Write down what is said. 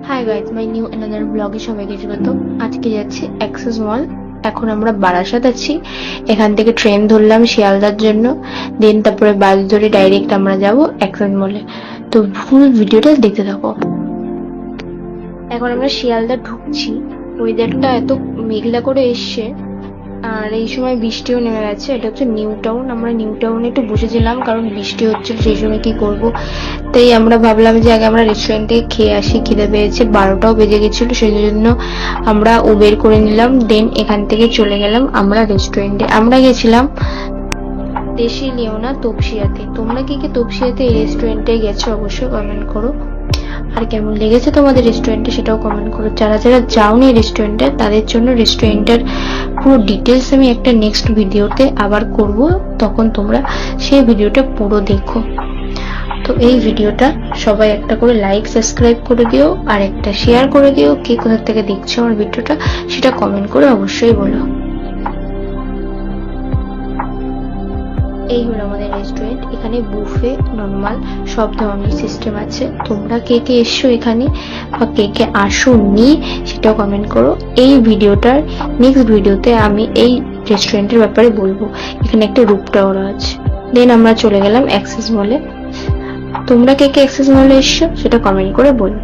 Hi guys, my new another ব্লগে সবাইকে স্বাগত। আজকে যাচ্ছি অ্যাক্সেস মল। এখন আমরা বারাসাত আছি, এখান থেকে ট্রেন ধরলাম শিয়ালদার জন্য, দেন তারপরে বাস ধরে ডাইরেক্ট আমরা যাব অ্যাক্সেস মলে। তো ফুল ভিডিওটা দেখতে থাকো। এখন আমরা শিয়ালদা ঢুকছি, ওয়েদারটা এত মেঘলা করে এসছে আর এই সময় বৃষ্টিও নেমে গেছে। এটা হচ্ছে নিউ টাউন। আমরা নিউ টাউনে একটু বসেছিলাম কারণ বৃষ্টি হচ্ছিল, সেই সময় কি করব, তাই আমরা ভাবলাম যে আগে আমরা রেস্টুরেন্ট থেকে খেয়ে আসি, খিদে পেয়েছে, 12টাও বেজে গেছিল, সেই জন্য আমরা উবের করে নিলাম। দেন এখান থেকে চলে গেলাম আমরা রেস্টুরেন্টে। আমরা গেছিলাম দেশি লিওনা তপসিয়াতে। তোমরা কি কি তপসিয়াতে এই রেস্টুরেন্টে গেছো অবশ্যই কমেন্ট করো, আর কেমন লেগেছে তোমাদের রেস্টুরেন্টে সেটাও কমেন্ট করো। যারা যারা যাওনি রেস্টুরেন্টে তাদের জন্য রেস্টুরেন্টের পুরো ডিটেলস আমি একটা নেক্সট ভিডিওতে আবার করব, তখন তোমরা সেই ভিডিওটা পুরো দেখো। তো এই ভিডিওটা সবাই একটা করে লাইক সাবস্ক্রাইব করে দিও আর একটা শেয়ার করে দিও। কে কোথা থেকে দেখছো আমার ভিডিওটা সেটা কমেন্ট করে অবশ্যই বলো। এই হলো আমাদের রেস্টুরেন্ট। এখানে বুফে, নর্মাল সব ধরনের সিস্টেম আছে। তোমরা কে কে এসছো এখানে বা কে কে আসোনি সেটাও কমেন্ট করো। এই ভিডিওটার নেক্সট ভিডিওতে আমি এই রেস্টুরেন্টের ব্যাপারে বলবো। এখানে একটা রুপটাওয়ার আছে। দেন আমরা চলে গেলাম অ্যাক্সেস মলে। তোমরা কে কে অ্যাক্সেস মলে এসছো সেটা কমেন্ট করে বলো।